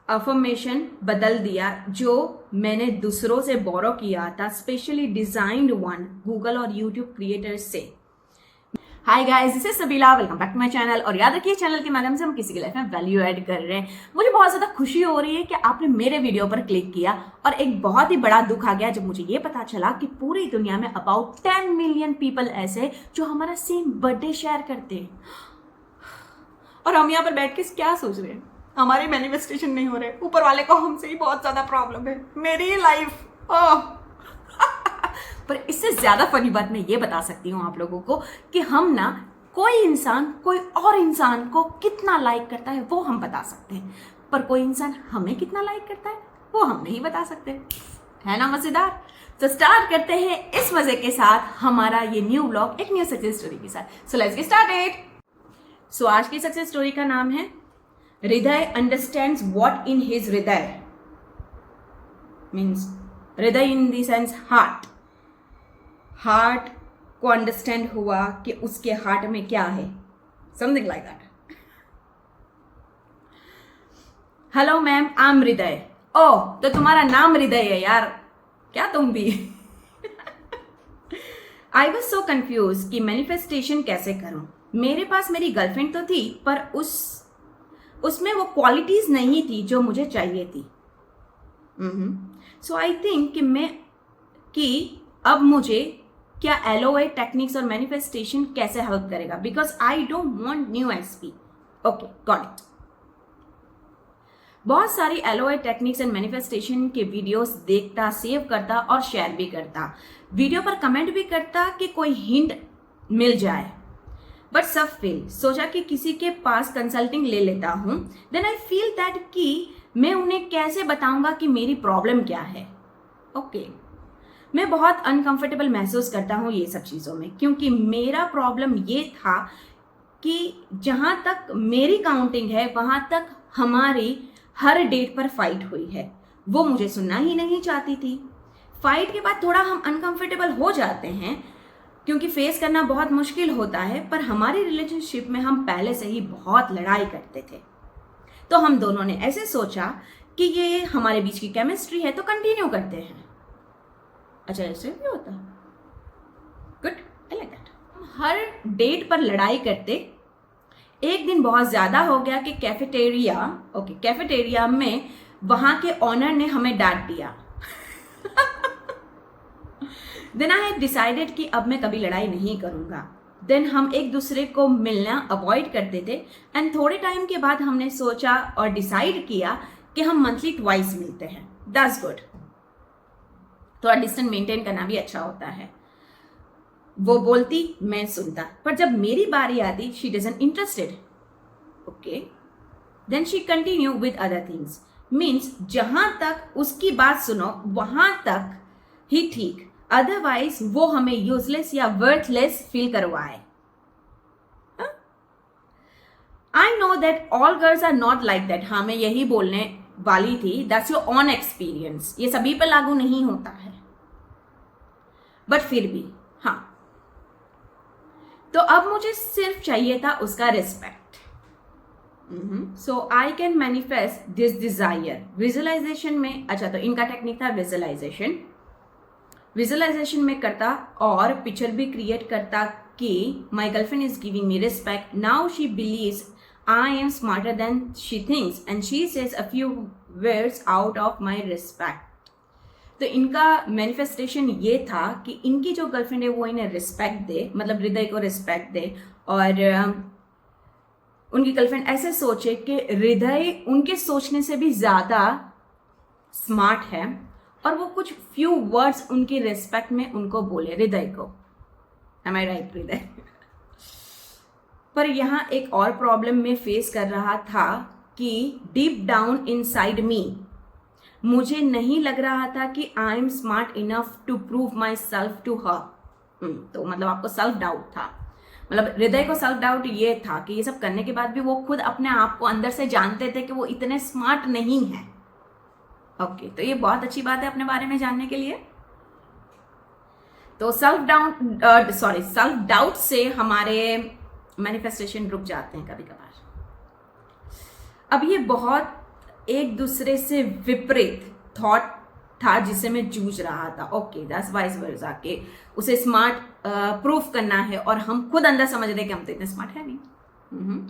Affirmation बदल दिया जो मैंने दूसरों से बोरो किया था, स्पेशली डिजाइन्ड वन गूगल और यूट्यूब क्रिएटर्स से। Hi guys, this is Sabila, welcome back to my channel. और याद रखिए, चैनल के माध्यम से हम किसी की लाइफ में वैल्यू ऐड कर रहे हैं। मुझे बहुत ज्यादा खुशी हो रही है कि आपने मेरे वीडियो पर क्लिक किया, और एक बहुत ही बड़ा दुख आ गया जब मुझे ये पता चला कि पूरी दुनिया में अबाउट 10 मिलियन पीपल ऐसे जो हमारा सेम बर्थडे शेयर करते हैं। और हम यहाँ पर बैठ के क्या सोच रहे हैं, हमारे मैनिफेस्टेशन नहीं हो रहे, ऊपर वाले को हमसे ही बहुत ज्यादा प्रॉब्लम है, मेरी लाइफ। पर इससे ज्यादा फनी बात मैं ये बता सकती हूँ आप लोगों को कि हम ना कोई इंसान कोई और इंसान को कितना लाइक करता है वो हम बता सकते हैं, पर कोई इंसान हमें कितना लाइक करता है वो हम नहीं बता सकते। है ना मजेदार? तो स्टार्ट करते हैं इस मजे के साथ हमारा ये न्यू व्लॉग एक न्यू सक्सेस स्टोरी के साथ। So let's get started. So आज की सक्सेस स्टोरी का नाम है Hriday understands what in his hriday, means hriday in the sense heart. Heart को अंडरस्टैंड हुआ कि उसके हार्ट में क्या है, something like that. Hello ma'am, I am Hriday. Oh, तो तुम्हारा नाम हृदय है यार, क्या तुम भी? आई वॉज सो कंफ्यूज कि मैनिफेस्टेशन कैसे करूं। मेरे पास मेरी गर्लफ्रेंड तो थी, पर उसमें वो क्वालिटीज नहीं थी जो मुझे चाहिए थी। सो आई थिंक कि अब मुझे क्या एलओए टेक्निक्स और मैनिफेस्टेशन कैसे हेल्प करेगा, because I don't want new SP. Okay, got it. बहुत सारी एलओए टेक्निक्स एंड मैनिफेस्टेशन के वीडियोस देखता, सेव करता और शेयर भी करता, वीडियो पर कमेंट भी करता कि कोई हिंट मिल जाए, बट सब फेल। सोचा कि किसी के पास कंसल्टिंग ले लेता हूं। देन आई फील दैट कि मैं उन्हें कैसे बताऊंगा कि मेरी प्रॉब्लम क्या है। ओके, मैं बहुत अनकंफर्टेबल महसूस करता हूँ ये सब चीज़ों में, क्योंकि मेरा प्रॉब्लम ये था कि जहाँ तक मेरी काउंटिंग है वहाँ तक हमारी हर डेट पर फाइट हुई है, वो मुझे सुनना ही नहीं चाहती थी। फाइट के बाद थोड़ा हम अनकंफर्टेबल हो जाते हैं क्योंकि फेस करना बहुत मुश्किल होता है, पर हमारी रिलेशनशिप में हम पहले से ही बहुत लड़ाई करते थे। तो हम दोनों ने ऐसे सोचा कि ये हमारे बीच की केमिस्ट्री है तो कंटिन्यू करते हैं। अच्छा, ऐसे भी होता है? Good, I like that. हर डेट पर लड़ाई करते। एक दिन बहुत ज्यादा हो गया कि कैफेटेरिया में वहां के ऑनर ने हमें डांट दिया। देन आई हैड डिसाइडेड कि अब मैं कभी लड़ाई नहीं करूंगा। देन हम एक दूसरे को मिलना अवॉइड करते थे, एंड थोड़े टाइम के बाद हमने सोचा और डिसाइड किया कि हम मंथली ट्वाइस मिलते हैं। That's good. थोड़ा डिस्टेंस मेंटेन करना भी अच्छा होता है। वो बोलती, मैं सुनता, पर जब मेरी बारी आती, she doesn't interested. Okay, then she continue with other things, means जहां तक उसकी बात सुनो वहां तक ही ठीक, अदरवाइज वो हमें यूजलेस या वर्थलेस फील करवाए। I know that all girls are not like that. हाँ, मैं यही बोलने वाली थी, दैट्स योर ऑन एक्सपीरियंस, ये सभी पर लागू नहीं होता है, बट फिर भी हाँ। तो अब मुझे सिर्फ चाहिए था उसका respect. So I can manifest this desire visualisation में। अच्छा, तो इनका टेक्निक था विजुअलाइजेशन में करता और पिक्चर भी क्रिएट करता कि my girlfriend is giving me respect, now she beliefs I am smarter than she thinks and she says a few words out of my respect. तो इनका मैनिफेस्टेशन ये था कि इनकी जो गर्लफ्रेंड है वो इन्हें रिस्पेक्ट दे, मतलब हृदय को रिस्पेक्ट दे, और उनकी गर्लफ्रेंड ऐसे सोचे कि हृदय उनके सोचने से भी ज़्यादा स्मार्ट है, और वो कुछ फ्यू वर्ड्स उनकी रिस्पेक्ट में उनको बोले, हृदय को। Am I right, हृदय? पर यहाँ एक और प्रॉब्लम में फेस कर रहा था कि डीप डाउन इनसाइड मी मुझे नहीं लग रहा था कि I am smart enough to prove myself to her. तो मतलब आपको सेल्फ डाउट था, मतलब हृदय को सेल्फ डाउट ये था कि ये सब करने के बाद भी वो खुद अपने आप को अंदर से जानते थे कि वो इतने स्मार्ट नहीं है। ओके, तो ये बहुत अच्छी बात है अपने बारे में जानने के लिए। तो सेल्फ डाउट से हमारे मैनिफेस्टेशन रुक जाते हैं कभी कभार। अब ये बहुत एक दूसरे से विपरीत थॉट था जिससे मैं जूझ रहा था। ओके, दैट्स वाइस वर्सा के उसे स्मार्ट प्रूफ करना है और हम खुद अंदर समझ रहे कि हम तो इतने स्मार्ट है नहीं।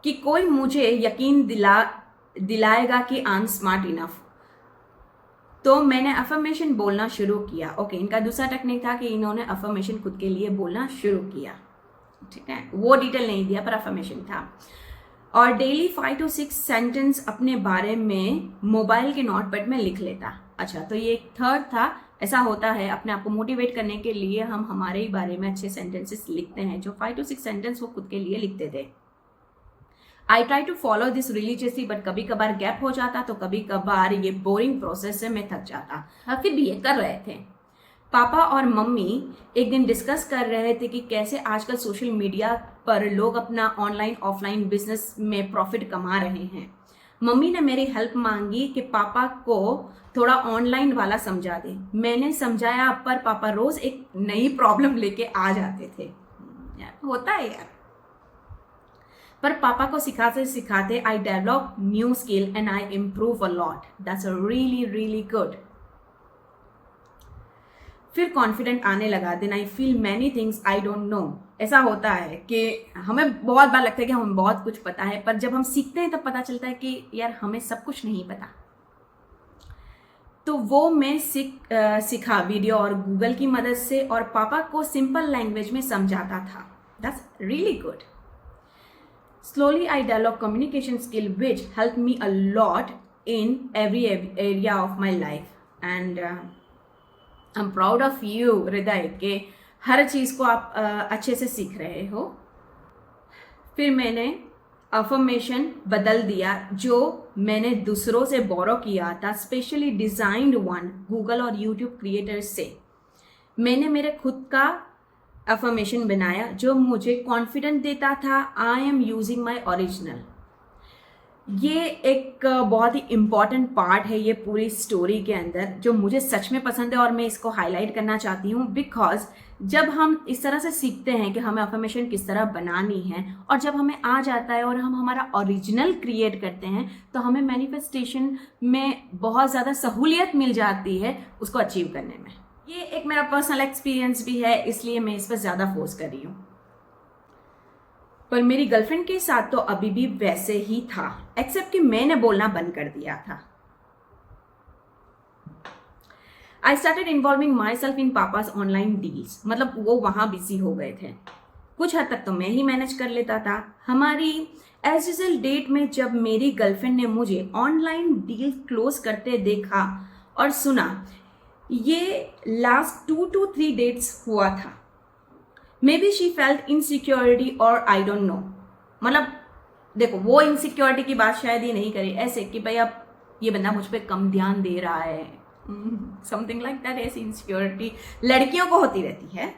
कि कोई मुझे यकीन दिलाएगा कि आई एम स्मार्ट इनफ। तो मैंने अफर्मेशन बोलना शुरू किया। ओके, इनका दूसरा टेक्निक था कि इन्होंने अफर्मेशन खुद के लिए बोलना शुरू किया। ठीक है, वो डिटेल नहीं दिया पर अफर्मेशन था। और डेली 5 to 6 सेंटेंस अपने बारे में मोबाइल के नोटपैड में लिख लेता। अच्छा, तो ये एक थर्ड था। ऐसा होता है, अपने आप को मोटिवेट करने के लिए हम हमारे ही बारे में अच्छे सेंटेंसेस लिखते हैं। जो 5 to 6 सेंटेंस वो खुद के लिए लिखते थे। I try to follow this religiously, but कभी कभार गैप हो जाता, तो कभी कभार ये बोरिंग प्रोसेस से मैं थक जाता। फिर भी ये कर रहे थे। पापा और मम्मी एक दिन डिस्कस कर रहे थे कि कैसे आजकल सोशल मीडिया पर लोग अपना ऑनलाइन ऑफलाइन बिजनेस में प्रॉफिट कमा रहे हैं। मम्मी ने मेरी हेल्प मांगी कि पापा को थोड़ा ऑनलाइन वाला समझा दे। मैंने समझाया, पर पापा रोज एक नई प्रॉब्लम लेके आ जाते थे। होता है यार। पर पापा को सिखाते सिखाते I develop new skill and I improve a lot. That's really really good. फिर कॉन्फिडेंट आने लगा। Then I feel many things I don't know. ऐसा होता है कि हमें बहुत बार लगता है कि हमें बहुत कुछ पता है, पर जब हम सीखते हैं तब पता चलता है कि यार हमें सब कुछ नहीं पता। तो वो मैं सीखा वीडियो और गूगल की मदद से, और पापा को सिंपल लैंग्वेज में समझाता था। That's really good. Slowly, I developed communication skill which helped me a lot in every area of my life. And I'm proud of you, हृदय, के हर चीज़ को आप अच्छे से सीख रहे हो। फिर मैंने अफर्मेशन बदल दिया जो मैंने दूसरों से बोरो किया था, स्पेशली डिज़ाइंड वन गूगल और यूट्यूब क्रिएटर्स से। मैंने मेरे खुद का अफर्मेशन बनाया जो मुझे कॉन्फिडेंट देता था। I am using my original. ये एक बहुत ही इम्पॉर्टेंट पार्ट है ये पूरी स्टोरी के अंदर, जो मुझे सच में पसंद है और मैं इसको हाईलाइट करना चाहती हूँ। बिकॉज जब हम इस तरह से सीखते हैं कि हमें अफर्मेशन किस तरह बनानी है, और जब हमें आ जाता है और हम हमारा ओरिजिनल क्रिएट करते हैं, तो हमें मैनिफेस्टेशन में बहुत ज़्यादा सहूलियत मिल जाती है उसको अचीव करने में। ये एक मेरा पर्सनल एक्सपीरियंस भी है, इसलिए मैं इस पर ज़्यादा फोर्स कर रही हूँ। पर मेरी गर्लफ्रेंड के साथ तो अभी भी वैसे ही था, एक्सेप्ट कि मैंने बोलना बंद कर दिया था। I started involving my self in papa's online deals. मतलब वो वहाँ बिजी हो गए थे। कुछ हद तक तो मैं ही मैनेज कर लेता था। हमारी एज यूजुअल डेट में जब मेरी गर्लफ्रेंड ने मुझे ऑनलाइन डील क्लोज करते देखा और सुना, ये लास्ट 2 to 3 डेट्स हुआ था। May be she felt insecurity और आई डोंट नो। मतलब देखो, वो इनसिक्योरिटी की बात शायद ही नहीं करी, ऐसे कि भाई अब ये बंदा मुझ पर कम ध्यान दे रहा है, समथिंग लाइक दैट। ऐसी इनसिक्योरिटी लड़कियों को होती रहती है।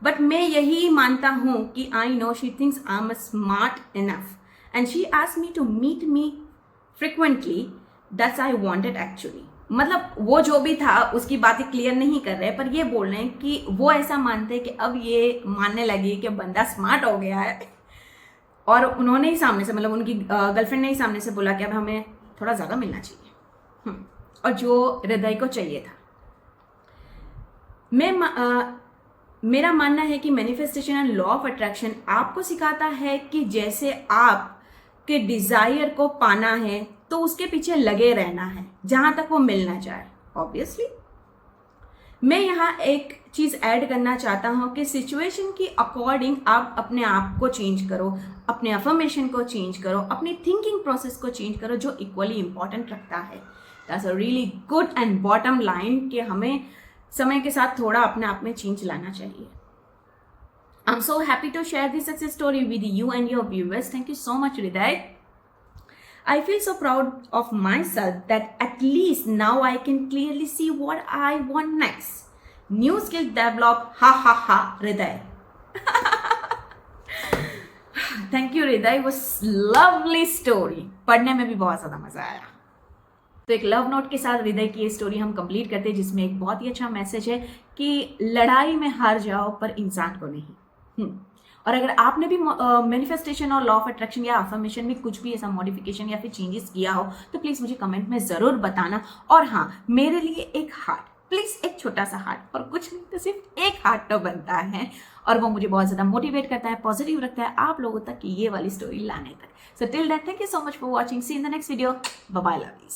बट मैं यही मानता हूँ कि I know she thinks I am smart enough and she asked me to meet me frequently. That's I wanted actually. मतलब वो जो भी था उसकी बातें क्लियर नहीं कर रहे, पर ये बोल रहे हैं कि वो ऐसा मानते हैं कि अब ये मानने लगी कि बंदा स्मार्ट हो गया है, और उन्होंने ही सामने से, मतलब उनकी गर्लफ्रेंड ने ही सामने से बोला कि अब हमें थोड़ा ज़्यादा मिलना चाहिए, और जो हृदय को चाहिए था। मेरा मानना है कि manifestation and law of attraction आपको सिखाता है कि जैसे आप के डिज़ायर को पाना है तो उसके पीछे लगे रहना है जहां तक वो मिलना चाहे। ऑब्वियसली मैं यहाँ एक चीज़ ऐड करना चाहता हूँ कि सिचुएशन की अकॉर्डिंग आप अपने आप को चेंज करो, अपने अफर्मेशन को चेंज करो, अपनी थिंकिंग प्रोसेस को चेंज करो, जो इक्वली इंपॉर्टेंट रखता है। That's a really good and bottom line कि हमें समय के साथ थोड़ा अपने आप में चेंज लाना चाहिए। I'm so happy to share this success story with you and your viewers. Thank you so much, Hriday. I feel so proud of myself that at least now I can clearly see what I want next. New skill develop. Ha ha ha, Hriday. Thank you, Hriday. It was lovely story. पढ़ने में भी बहुत ज़्यादा मज़ा आया। तो एक love note के साथ हृदय की ये स्टोरी हम कंप्लीट करते हैं, जिसमें एक बहुत ही अच्छा मैसेज है कि लड़ाई में हार जाओ पर इंसान को नहीं। और अगर आपने भी मैनिफेस्टेशन और लॉ ऑफ अट्रैक्शन या अफर्मेशन में कुछ भी ऐसा मॉडिफिकेशन या फिर चेंजेस किया हो तो प्लीज मुझे कमेंट में जरूर बताना। और हाँ, मेरे लिए एक हार्ट, प्लीज एक छोटा सा हार्ट, और कुछ नहीं तो सिर्फ एक हार्ट तो बनता है, और वो मुझे बहुत ज्यादा मोटिवेट करता है, पॉजिटिव रखता है आप लोगों तक ये वाली स्टोरी लाने तक। So till that, thank you so much for watching, see in the next video, bye bye, love you.